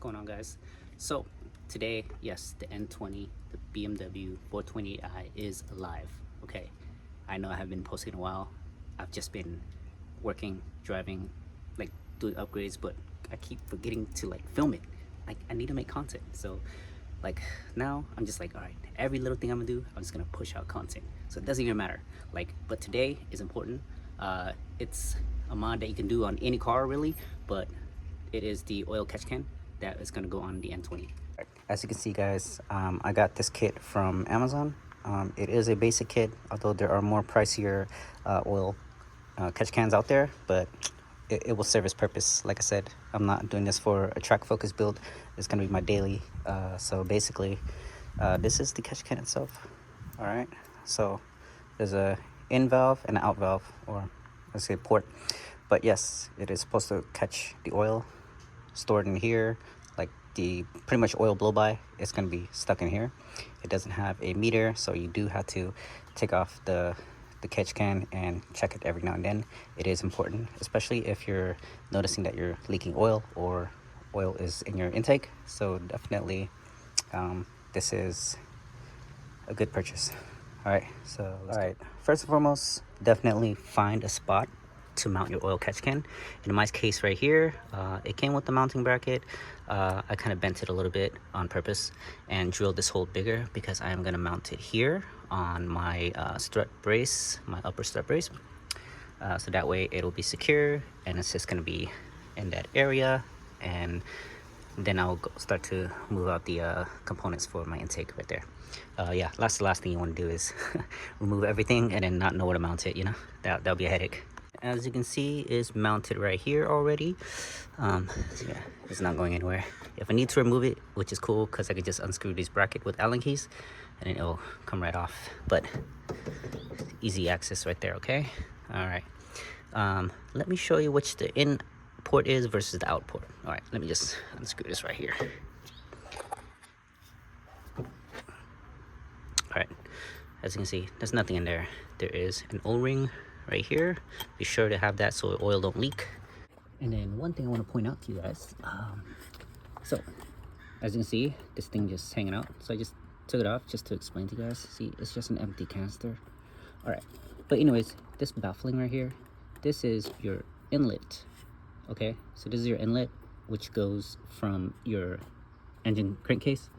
going on, guys? So today, yes, the N20, the BMW 428i is alive. Okay, I know I have been posting a while. I've just been working, driving, like doing upgrades, but I keep forgetting to like film it. Like I need to make content. So like now I'm just like, all right, every little thing I'm gonna do, I'm just gonna push out content. So it doesn't even matter. Like, but today is important. It's a mod that you can do on any car really, but it is the oil catch can that is going to go on the N20. As you can see, guys, I got this kit from Amazon. It is a basic kit, although there are more pricier oil catch cans out there, but it will serve its purpose. Like I said, I'm not doing this for a track focus build. It's going to be my daily. So basically, this is the catch can itself. All right, so there's a in valve and an out valve, or let's say port. But yes, it is supposed to catch the oil stored in here, like the pretty much oil blow by. It's going to be stuck in here. It doesn't have a meter, so you do have to take off the catch can and check it every now and then. It is important, especially if you're noticing that you're leaking oil or oil is in your intake. So definitely this is a good purchase. All right, so all right, first and foremost, definitely find a spot to mount your oil catch can. In my case right here, it came with the mounting bracket. I kind of bent it a little bit on purpose and drilled this hole bigger because I am going to mount it here on my strut brace, my upper strut brace. So that way it'll be secure and it's just going to be in that area, and then I'll start to move out the components for my intake right there. Yeah, that's the last thing you want to do is remove everything and then not know where to mount it, you know. That'll be a headache. As you can see, is mounted right here already. So yeah, it's not going anywhere. If I need to remove it, which is cool because I could just unscrew this bracket with Allen keys and then it'll come right off. But easy access right there. Okay, all right. Let me show you which the in port is versus the out port. All right, let me just unscrew this right here. All right, as you can see, there's nothing in there. There is an O-ring right here. Be sure to have that so oil don't leak. And then one thing I want to point out to you guys, so as you can see, this thing just hanging out, so I just took it off just to explain to you guys. See, it's just an empty canister. All right, but anyways, this baffling right here, this is your inlet. Okay, so this is your inlet, which goes from your engine crankcase.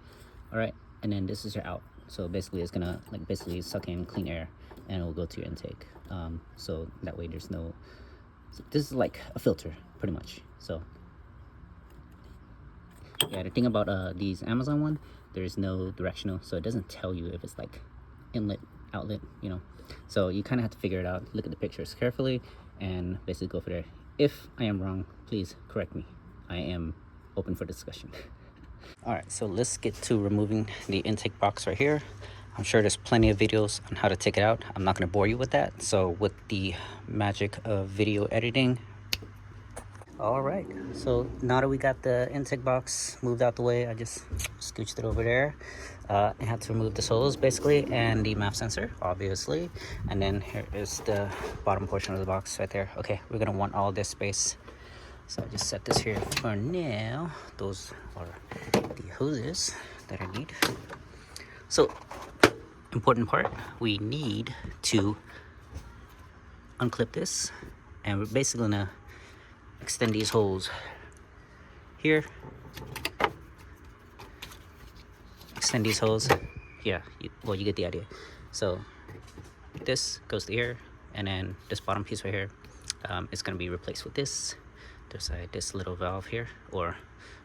All right, and then this is your out. So basically it's gonna like basically suck in clean air and it will go to your intake. So that way there's no, this is like a filter pretty much. So yeah, the thing about these Amazon one, there is no directional, so it doesn't tell you if it's like inlet, outlet, you know. So you kind of have to figure it out, look at the pictures carefully and basically go for there. If I am wrong, please correct me. I am open for discussion. All right, so let's get to removing the intake box right here. I'm sure there's plenty of videos on how to take it out. I'm not going to bore you with that. So with the magic of video editing. All right, so now that we got the intake box moved out the way, I just scooched it over there. I had to remove the hose basically and the MAF sensor, obviously. And then here is the bottom portion of the box right there. Okay, we're going to want all this space. So I just set this here for now. Those are the hoses that I need. So, important part, we need to unclip this, and we're basically gonna extend these holes here. Extend these holes. Yeah, well, you get the idea. So this goes to here, and then this bottom piece right here is gonna be replaced with this. There's this little valve here, or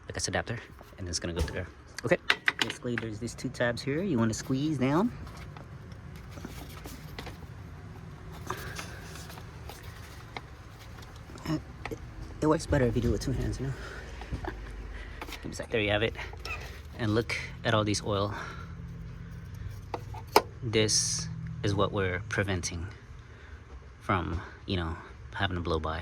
like this adapter, and it's gonna go through there. Okay, basically there's these two tabs here you want to squeeze down. It works better if you do it with two hands, you know. Give me a sec. There you have it. And look at all these oil. This is what we're preventing from, you know, having a blow by.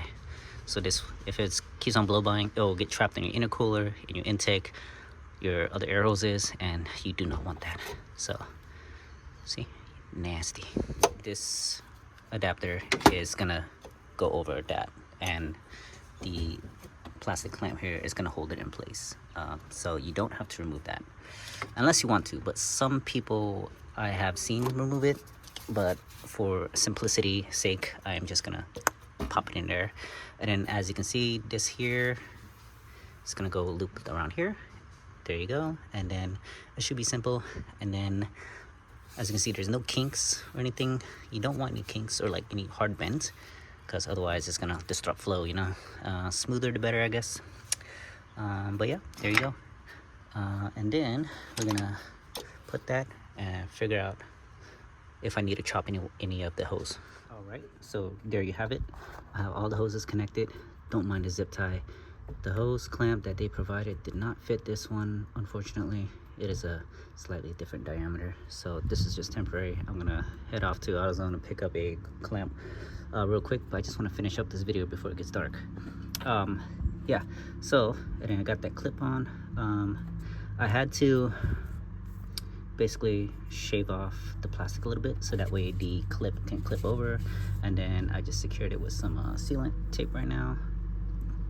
So this, if it keeps on blow bying, it will get trapped in your intercooler, in your intake, your other air hoses, and you do not want that. So, see, nasty. This adapter is gonna go over that, and the plastic clamp here is going to hold it in place. So you don't have to remove that unless you want to, but some people I have seen remove it, but for simplicity sake, I am just gonna pop it in there. And then as you can see, this here is gonna go loop around here. There you go. And then it should be simple. And then as you can see, there's no kinks or anything. You don't want any kinks or like any hard bends, because otherwise it's gonna disrupt flow, you know. Smoother the better, I guess. But yeah, there you go. And then we're gonna put that and figure out if I need to chop any of the hose. All right, so there you have it. I have all the hoses connected. Don't mind the zip tie. The hose clamp that they provided did not fit this one, unfortunately. It is a slightly different diameter, so this is just temporary. I'm gonna head off to AutoZone and pick up a clamp real quick, but I just want to finish up this video before it gets dark. Yeah, so and then I got that clip on. I had to basically shave off the plastic a little bit so that way the clip can clip over, and then I just secured it with some sealant tape right now.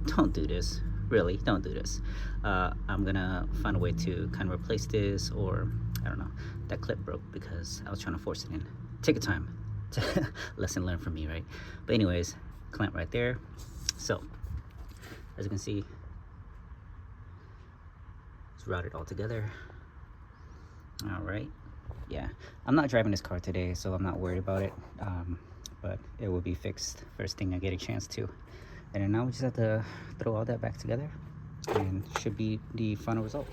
Don't do this, really, don't do this. I'm gonna find a way to kind of replace this, or I don't know. That clip broke because I was trying to force it in. Take your time. Lesson learned from me, right? But anyways, clamp right there. So as you can see, it's routed all together. All right, yeah, I'm not driving this car today, so I'm not worried about it, but it will be fixed first thing I get a chance to. And then now we just have to throw all that back together, and should be the final result.